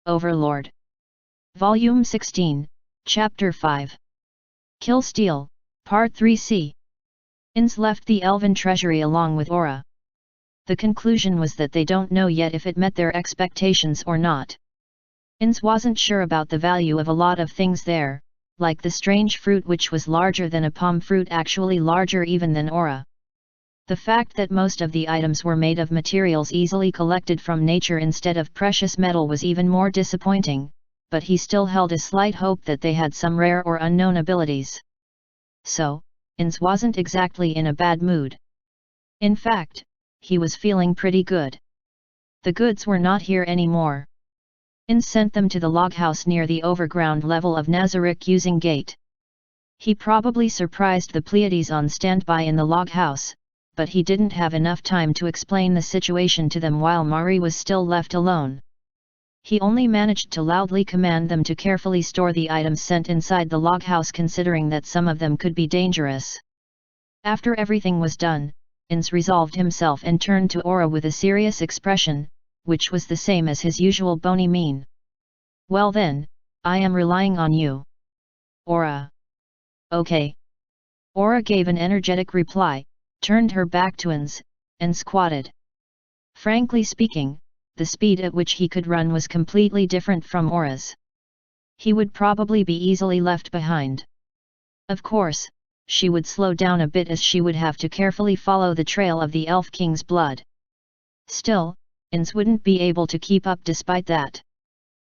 Overlord. Volume 16, Chapter 5. Kill Steal, Part 3c. Ins left the elven treasury along with Aura. The conclusion was that they don't know yet if it met their expectations or not. Ins wasn't sure about the value of a lot of things there, like the strange fruit which was larger than a palm fruit, actually larger even than Aura. The fact that most of the items were made of materials easily collected from nature instead of precious metal was even more disappointing, but he still held a slight hope that they had some rare or unknown abilities. So, Ins wasn't exactly in a bad mood. In fact, he was feeling pretty good. The goods were not here anymore. Ins sent them to the loghouse near the overground level of Nazarick using gate. He probably surprised the Pleiades on standby in the loghouse, but he didn't have enough time to explain the situation to them while Mari was still left alone. He only managed to loudly command them to carefully store the items sent inside the loghouse, considering that some of them could be dangerous. After everything was done, Ins resolved himself and turned to Aura with a serious expression, which was the same as his usual bony mien. "Well then, I am relying on you." "Aura." "Okay." Aura gave an energetic reply, turned her back to Ins, and squatted. Frankly speaking, the speed at which he could run was completely different from Aura's. He would probably be easily left behind. Of course, she would slow down a bit as she would have to carefully follow the trail of the Elf King's blood. Still, Ins wouldn't be able to keep up despite that.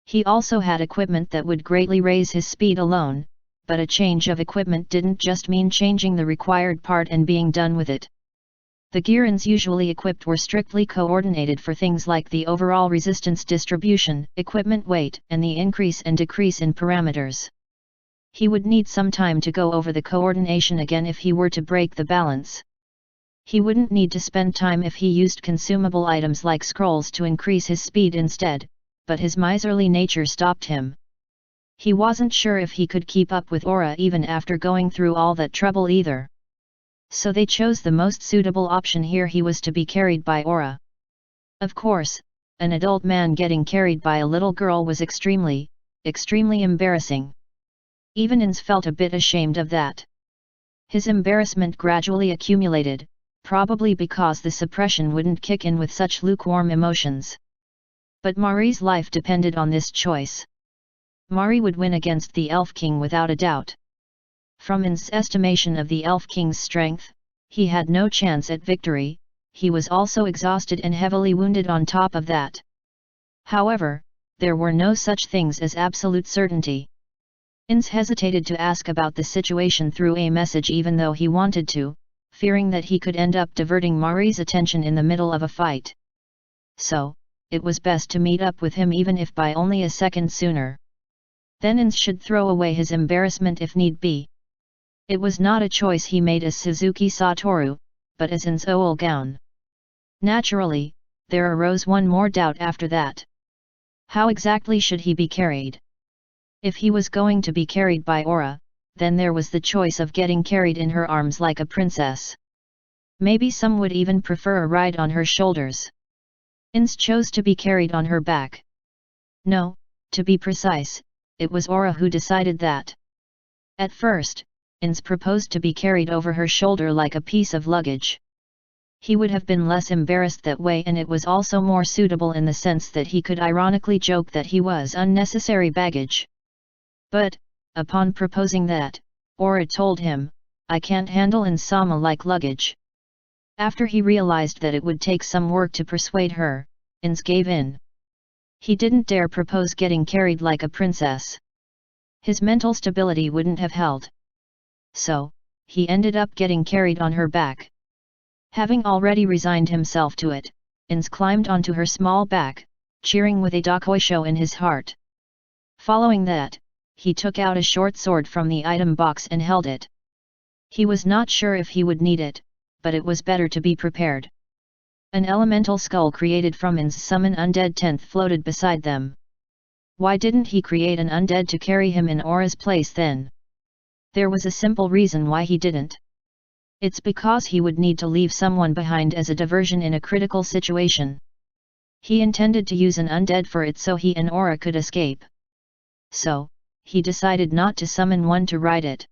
He also had equipment that would greatly raise his speed alone, but a change of equipment didn't just mean changing the required part and being done with it. The gear Ins usually equipped were strictly coordinated for things like the overall resistance distribution, equipment weight, and the increase and decrease in parameters. He would need some time to go over the coordination again if he were to break the balance. He wouldn't need to spend time if he used consumable items like scrolls to increase his speed instead, but his miserly nature stopped him. He wasn't sure if he could keep up with Aura even after going through all that trouble either. So they chose the most suitable option here. He was to be carried by Aura. Of course, an adult man getting carried by a little girl was extremely embarrassing. Even Ins felt a bit ashamed of that. His embarrassment gradually accumulated, probably because the suppression wouldn't kick in with such lukewarm emotions. But Mari's life depended on this choice. Mari would win against the Elf King without a doubt. From Ins' estimation of the Elf King's strength, he had no chance at victory. He was also exhausted and heavily wounded on top of that. However, there were no such things as absolute certainty. Ins hesitated to ask about the situation through a message even though he wanted to, fearing that he could end up diverting Mari's attention in the middle of a fight. So, it was best to meet up with him even if by only a second sooner. Then Ins should throw away his embarrassment if need be. It was not a choice he made as Suzuki Satoru, but as Ins Olgaun. Naturally, there arose one more doubt after that. How exactly should he be carried? If he was going to be carried by Aura, then there was the choice of getting carried in her arms like a princess. Maybe some would even prefer a ride on her shoulders. Ins chose to be carried on her back. No, to be precise, it was Aura who decided that. At first, Ins proposed to be carried over her shoulder like a piece of luggage. He would have been less embarrassed that way, and it was also more suitable in the sense that he could ironically joke that he was unnecessary baggage. But, upon proposing that, Aura told him, "I can't handle Insama like luggage." After he realized that it would take some work to persuade her, Ins gave in. He didn't dare propose getting carried like a princess. His mental stability wouldn't have held. So, he ended up getting carried on her back. Having already resigned himself to it, Ins climbed onto her small back, cheering with a dakoisho in his heart. Following that, he took out a short sword from the item box and held it. He was not sure if he would need it, but it was better to be prepared. An elemental skull created from Ins' summon undead 10th floated beside them. Why didn't he create an undead to carry him in Aura's place then? There was a simple reason why he didn't. It's because he would need to leave someone behind as a diversion in a critical situation. He intended to use an undead for it so he and Aura could escape. So, he decided not to summon one to ride it.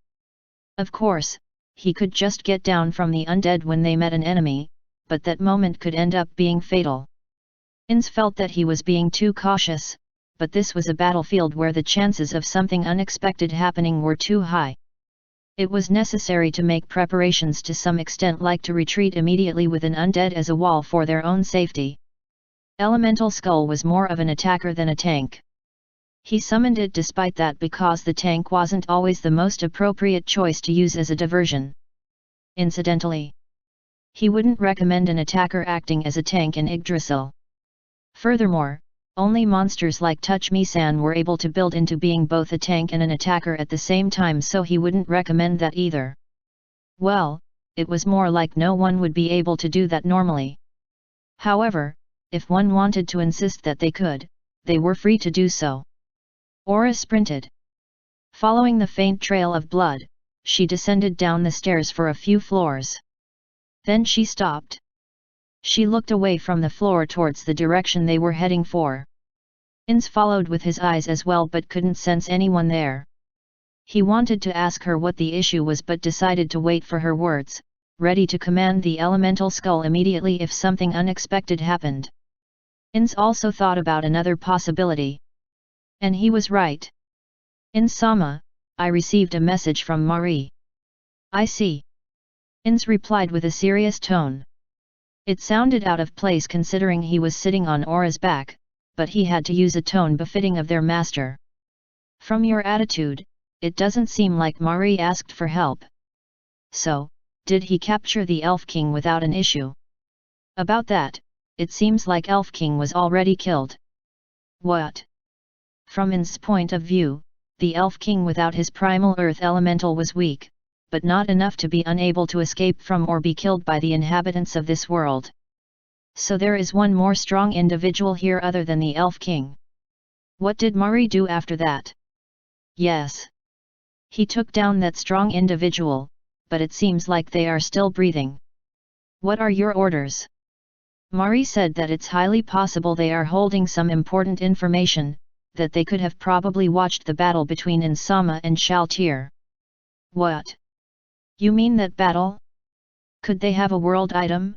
Of course, he could just get down from the undead when they met an enemy, but that moment could end up being fatal. Ins felt that he was being too cautious, but this was a battlefield where the chances of something unexpected happening were too high. It was necessary to make preparations to some extent, like to retreat immediately with an undead as a wall for their own safety. Elemental Skull was more of an attacker than a tank. He summoned it despite that because the tank wasn't always the most appropriate choice to use as a diversion. Incidentally, he wouldn't recommend an attacker acting as a tank in Yggdrasil. Furthermore, only monsters like Touch Me-san were able to build into being both a tank and an attacker at the same time, so he wouldn't recommend that either. Well, it was more like no one would be able to do that normally. However, if one wanted to insist that they could, they were free to do so. Aura sprinted. Following the faint trail of blood, she descended down the stairs for a few floors. Then she stopped. She looked away from the floor towards the direction they were heading for. Ins followed with his eyes as well but couldn't sense anyone there. He wanted to ask her what the issue was but decided to wait for her words, ready to command the elemental skull immediately if something unexpected happened. Ins also thought about another possibility. And he was right. "Ins-sama, I received a message from Mari." "I see." Ins replied with a serious tone. It sounded out of place considering he was sitting on Aura's back, but he had to use a tone befitting of their master. "From your attitude, it doesn't seem like Mari asked for help. So, did he capture the Elf King without an issue?" "About that, it seems like Elf King was already killed." "What?" From Ins's point of view, the Elf King without his primal earth elemental was weak, but not enough to be unable to escape from or be killed by the inhabitants of this world. So there is one more strong individual here other than the Elf King. What did Mari do after that? Yes. He took down that strong individual, but it seems like they are still breathing. What are your orders? Mari said that it's highly possible they are holding some important information, that they could have probably watched the battle between Insama and Shaltir. What? You mean that battle? Could they have a world item?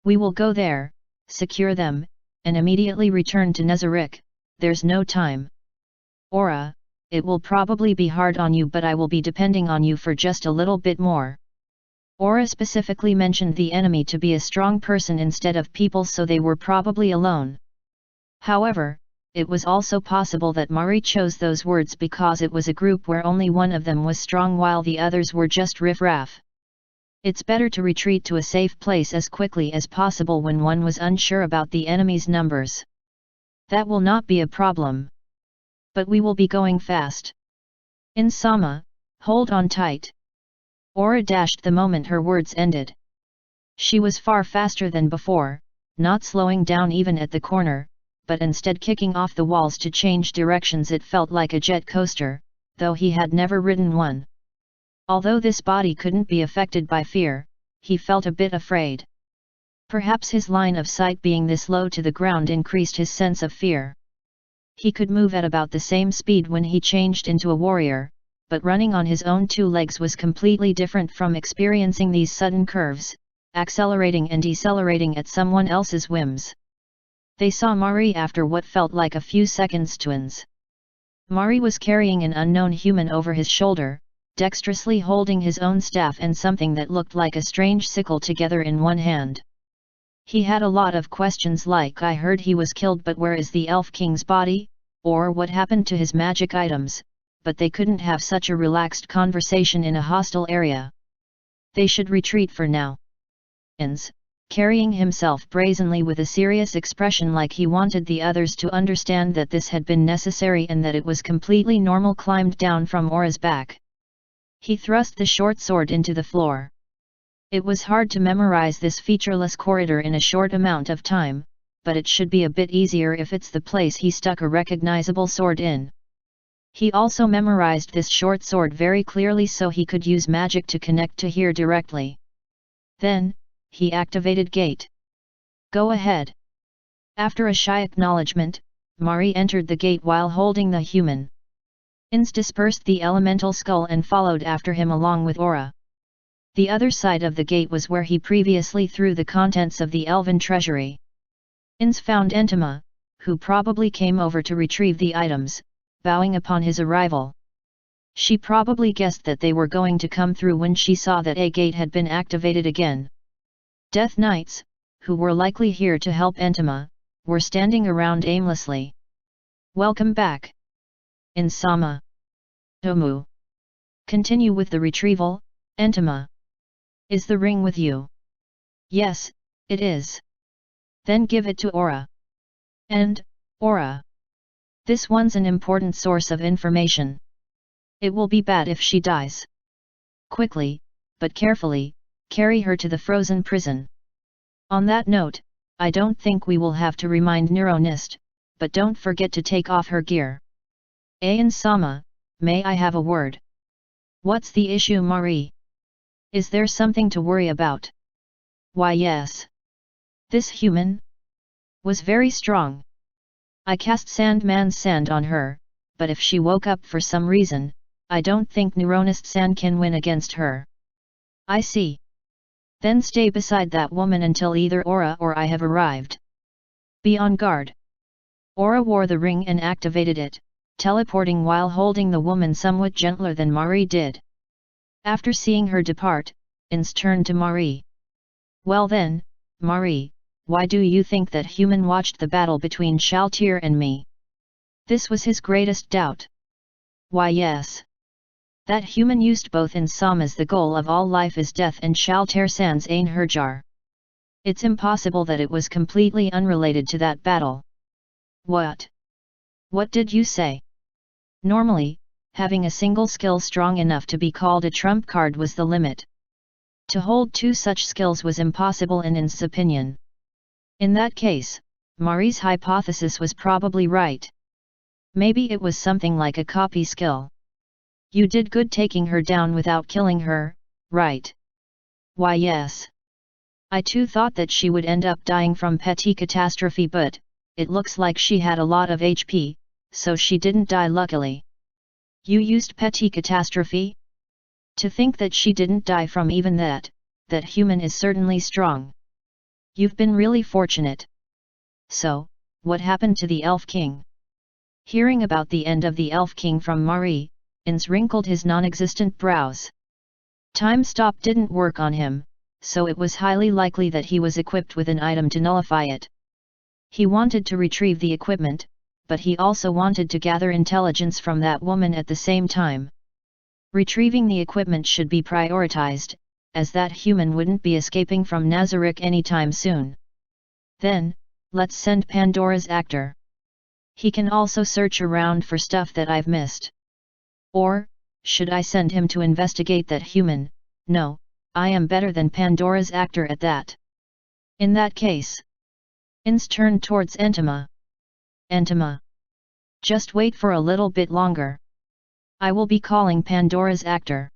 We will go there, secure them, and immediately return to Nezarec. There's no time. Aura, it will probably be hard on you, but I will be depending on you for just a little bit more. Aura specifically mentioned the enemy to be a strong person instead of people, so they were probably alone. However, it was also possible that Mari chose those words because it was a group where only one of them was strong while the others were just riff-raff. It's better to retreat to a safe place as quickly as possible when one was unsure about the enemy's numbers. That will not be a problem. But we will be going fast. Insama, hold on tight. Aura dashed the moment her words ended. She was far faster than before, not slowing down even at the corner, but instead kicking off the walls to change directions. It felt like a jet coaster, though he had never ridden one. Although this body couldn't be affected by fear, he felt a bit afraid. Perhaps his line of sight being this low to the ground increased his sense of fear. He could move at about the same speed when he changed into a warrior, but running on his own two legs was completely different from experiencing these sudden curves, accelerating and decelerating at someone else's whims. They saw Mari after what felt like a few seconds. Twins. Mari was carrying an unknown human over his shoulder, dexterously holding his own staff and something that looked like a strange sickle together in one hand. He had a lot of questions like, I heard he was killed, but where is the Elf King's body, or what happened to his magic items, but they couldn't have such a relaxed conversation in a hostile area. They should retreat for now. Ins, carrying himself brazenly with a serious expression like he wanted the others to understand that this had been necessary and that it was completely normal, climbed down from Aura's back. He thrust the short sword into the floor. It was hard to memorize this featureless corridor in a short amount of time, but it should be a bit easier if it's the place he stuck a recognizable sword in. He also memorized this short sword very clearly so he could use magic to connect to here directly. Then, he activated gate. Go ahead. After a shy acknowledgement, Mari entered the gate while holding the human. Ins dispersed the elemental skull and followed after him along with Aura. The other side of the gate was where he previously threw the contents of the elven treasury. Ins found Entima, who probably came over to retrieve the items, bowing upon his arrival. She probably guessed that they were going to come through when she saw that a gate had been activated again. Death Knights, who were likely here to help Entima, were standing around aimlessly. Welcome back. Insama. Tomu. Continue with the retrieval, Entima. Is the ring with you? Yes, it is. Then give it to Aura. And, Aura. This one's an important source of information. It will be bad if she dies. Quickly, but carefully, carry her to the frozen prison. On that note, I don't think we will have to remind Neuronist, but don't forget to take off her gear. Ayan-sama, may I have a word? What's the issue, Mari? Is there something to worry about? Why yes. This human was very strong. I cast Sandman's sand on her, but if she woke up for some reason, I don't think Neuronist-san can win against her. I see. Then stay beside that woman until either Aura or I have arrived. Be on guard. Aura wore the ring and activated it, teleporting while holding the woman somewhat gentler than Mari did. After seeing her depart, Ins turned to Mari. Well then, Mari, why do you think that human watched the battle between Shaltir and me? This was his greatest doubt. Why yes. That human used both Insama's the goal of all life is death and Shaltir-san's Ain Herjar. It's impossible that it was completely unrelated to that battle. What? What did you say? Normally, having a single skill strong enough to be called a trump card was the limit. To hold two such skills was impossible in Ins's opinion. In that case, Mari's hypothesis was probably right. Maybe it was something like a copy skill. You did good taking her down without killing her, right? Why yes. I too thought that she would end up dying from petty catastrophe, but it looks like she had a lot of HP, so she didn't die luckily. You used petty catastrophe? To think that she didn't die from even that human is certainly strong. You've been really fortunate. So, what happened to the Elf King? Hearing about the end of the Elf King from Mari, Ins wrinkled his non-existent brows. Time stop didn't work on him, so it was highly likely that he was equipped with an item to nullify it. He wanted to retrieve the equipment, but he also wanted to gather intelligence from that woman at the same time. Retrieving the equipment should be prioritized, as that human wouldn't be escaping from Nazarick anytime soon. Then, let's send Pandora's actor. He can also search around for stuff that I've missed. Or, should I send him to investigate that human? No, I am better than Pandora's actor at that. In that case. Ins turned towards Entima. Entima. Just wait for a little bit longer. I will be calling Pandora's actor.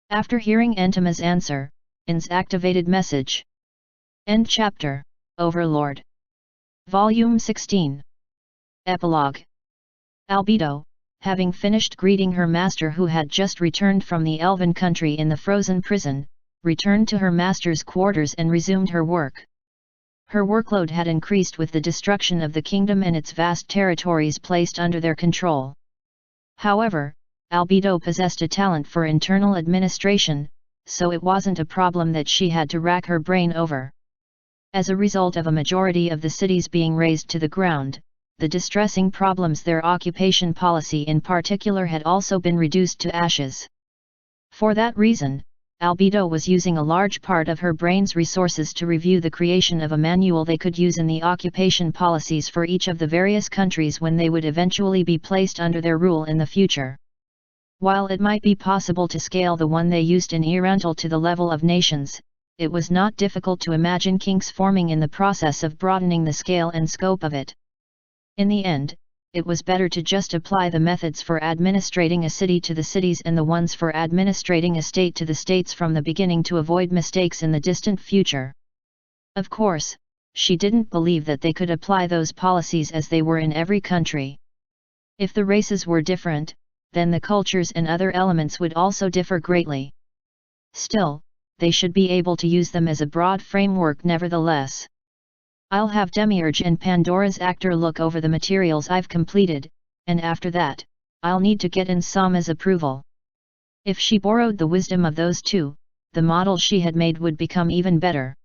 After hearing Entima's answer, Ins activated message. End chapter, Overlord. Volume 16. Epilogue. Albedo, having finished greeting her master who had just returned from the elven country in the frozen prison, returned to her master's quarters and resumed her work. Her workload had increased with the destruction of the kingdom and its vast territories placed under their control. However, Albedo possessed a talent for internal administration, so it wasn't a problem that she had to rack her brain over. As a result of a majority of the cities being razed to the ground, the distressing problems their occupation policy in particular had also been reduced to ashes. For that reason, Albedo was using a large part of her brain's resources to review the creation of a manual they could use in the occupation policies for each of the various countries when they would eventually be placed under their rule in the future. While it might be possible to scale the one they used in Irantal to the level of nations, it was not difficult to imagine kinks forming in the process of broadening the scale and scope of it. In the end, it was better to just apply the methods for administrating a city to the cities and the ones for administrating a state to the states from the beginning to avoid mistakes in the distant future. Of course, she didn't believe that they could apply those policies as they were in every country. If the races were different, then the cultures and other elements would also differ greatly. Still, they should be able to use them as a broad framework nevertheless. I'll have Demiurge and Pandora's actor look over the materials I've completed, and after that, I'll need to get Insama's approval. If she borrowed the wisdom of those two, the model she had made would become even better.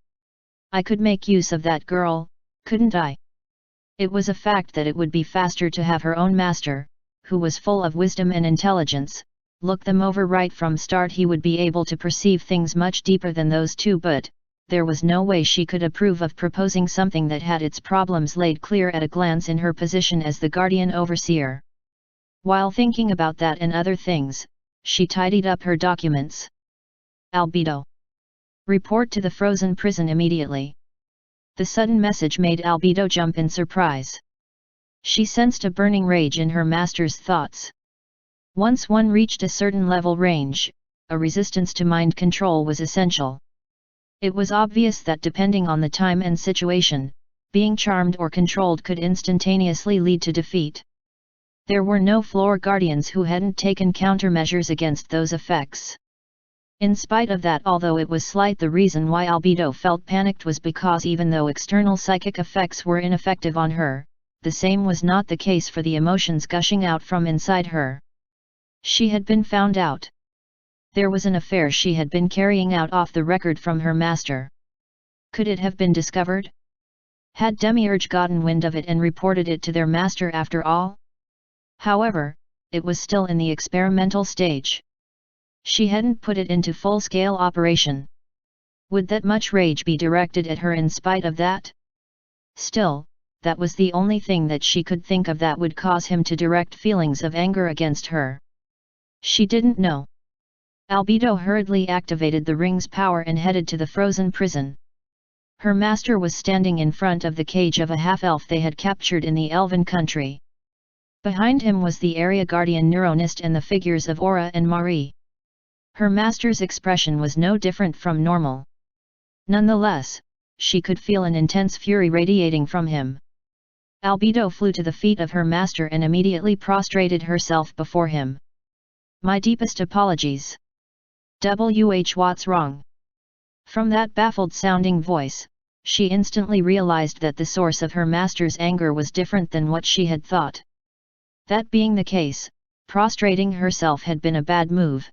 I could make use of that girl, couldn't I? It was a fact that it would be faster to have her own master, who was full of wisdom and intelligence, look them over right from start. He would be able to perceive things much deeper than those two, but there was no way she could approve of proposing something that had its problems laid clear at a glance in her position as the guardian overseer. While thinking about that and other things, she tidied up her documents. Albedo. Report to the frozen prison immediately. The sudden message made Albedo jump in surprise. She sensed a burning rage in her master's thoughts. Once one reached a certain level range, a resistance to mind control was essential. It was obvious that depending on the time and situation, being charmed or controlled could instantaneously lead to defeat. There were no floor guardians who hadn't taken countermeasures against those effects. In spite of that, although it was slight, the reason why Albedo felt panicked was because even though external psychic effects were ineffective on her, the same was not the case for the emotions gushing out from inside her. She had been found out. There was an affair she had been carrying out off the record from her master. Could it have been discovered? Had Demiurge gotten wind of it and reported it to their master after all? However, it was still in the experimental stage. She hadn't put it into full-scale operation. Would that much rage be directed at her in spite of that? Still, that was the only thing that she could think of that would cause him to direct feelings of anger against her. She didn't know. Albedo hurriedly activated the ring's power and headed to the frozen prison. Her master was standing in front of the cage of a half-elf they had captured in the elven country. Behind him was the area guardian neuronist and the figures of Aura and Marie. Her master's expression was no different from normal. Nonetheless, she could feel an intense fury radiating from him. Albedo flew to the feet of her master and immediately prostrated herself before him. My deepest apologies. What's wrong? From that baffled-sounding voice, she instantly realized that the source of her master's anger was different than what she had thought. That being the case, prostrating herself had been a bad move.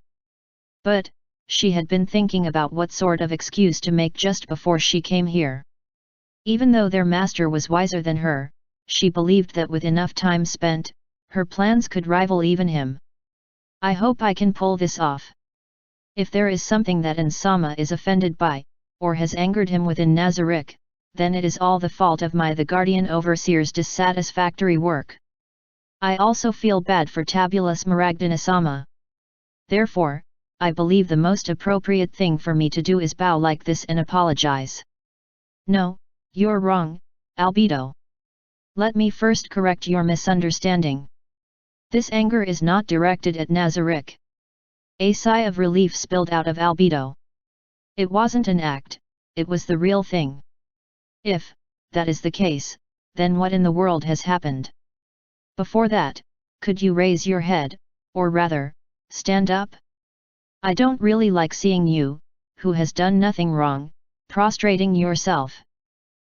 But, she had been thinking about what sort of excuse to make just before she came here. Even though their master was wiser than her, she believed that with enough time spent, her plans could rival even him. I hope I can pull this off. If there is something that Insama is offended by, or has angered him within Nazarick, then it is all the fault of the Guardian Overseer's dissatisfactory work. I also feel bad for Tabulus Maragdanisama. Therefore, I believe the most appropriate thing for me to do is bow like this and apologize. No, you're wrong, Albedo. Let me first correct your misunderstanding. This anger is not directed at Nazarick. A sigh of relief spilled out of Albedo. It wasn't an act, it was the real thing. If that is the case, then what in the world has happened? Before that, could you raise your head, or rather, stand up? I don't really like seeing you, who has done nothing wrong, prostrating yourself.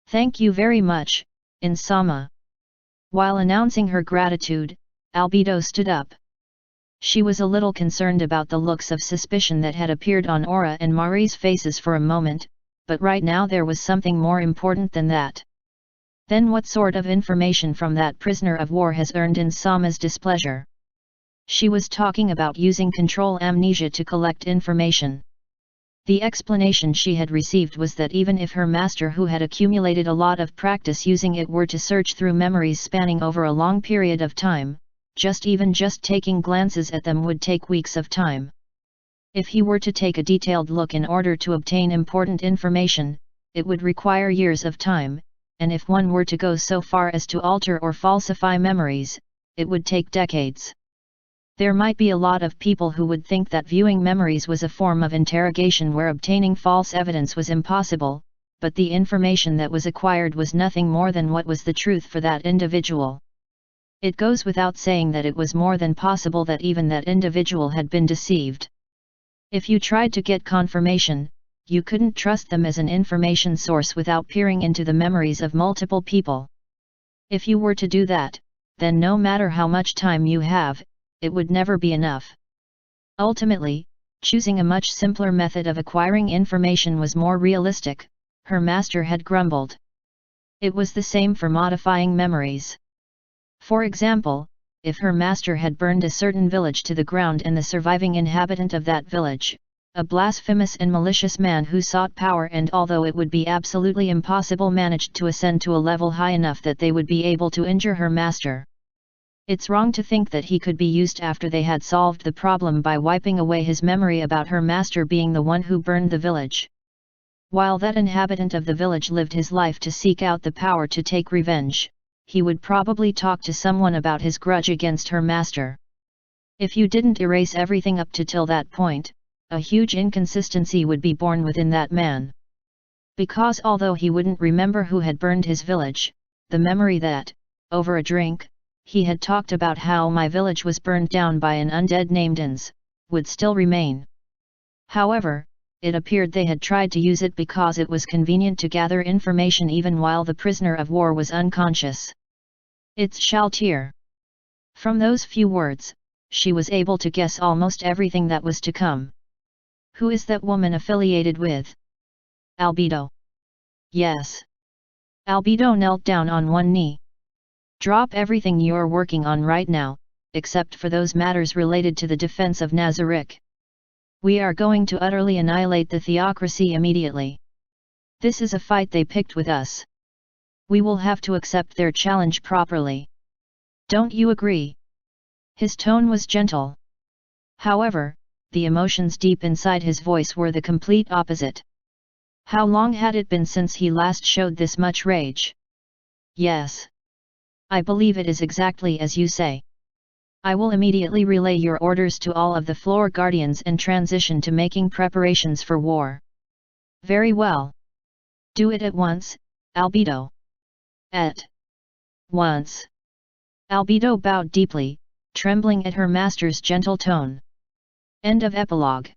Thank you very much, Insama. While announcing her gratitude, Albedo stood up. She was a little concerned about the looks of suspicion that had appeared on Aura and Marie's faces for a moment, but right now there was something more important than that. Then what sort of information from that prisoner of war has earned Insama's displeasure? She was talking about using control amnesia to collect information. The explanation she had received was that even if her master, who had accumulated a lot of practice using it, were to search through memories spanning over a long period of time, just taking glances at them would take weeks of time. If he were to take a detailed look in order to obtain important information, it would require years of time, and if one were to go so far as to alter or falsify memories, it would take decades. There might be a lot of people who would think that viewing memories was a form of interrogation where obtaining false evidence was impossible, but the information that was acquired was nothing more than what was the truth for that individual. It goes without saying that it was more than possible that even that individual had been deceived. If you tried to get confirmation, you couldn't trust them as an information source without peering into the memories of multiple people. If you were to do that, then no matter how much time you have, it would never be enough. Ultimately, choosing a much simpler method of acquiring information was more realistic, her master had grumbled. It was the same for modifying memories. For example, if her master had burned a certain village to the ground and the surviving inhabitant of that village, a blasphemous and malicious man who sought power and although it would be absolutely impossible managed to ascend to a level high enough that they would be able to injure her master. It's wrong to think that he could be used after they had solved the problem by wiping away his memory about her master being the one who burned the village. While that inhabitant of the village lived his life to seek out the power to take revenge, he would probably talk to someone about his grudge against her master. If you didn't erase everything up to till that point, a huge inconsistency would be born within that man. Because although he wouldn't remember who had burned his village, the memory that, over a drink, he had talked about how my village was burned down by an undead named Ins, would still remain. However, it appeared they had tried to use it because it was convenient to gather information even while the prisoner of war was unconscious. It's Shaltir. From those few words, she was able to guess almost everything that was to come. Who is that woman affiliated with? Albedo. Yes. Albedo knelt down on one knee. Drop everything you're working on right now, except for those matters related to the defense of Nazarick. We are going to utterly annihilate the theocracy immediately. This is a fight they picked with us. We will have to accept their challenge properly. Don't you agree? His tone was gentle. However, the emotions deep inside his voice were the complete opposite. How long had it been since he last showed this much rage? Yes. I believe it is exactly as you say. I will immediately relay your orders to all of the floor guardians and transition to making preparations for war. Very well. Do it at once, Albedo. At once. Albedo bowed deeply, trembling at her master's gentle tone. End of epilogue.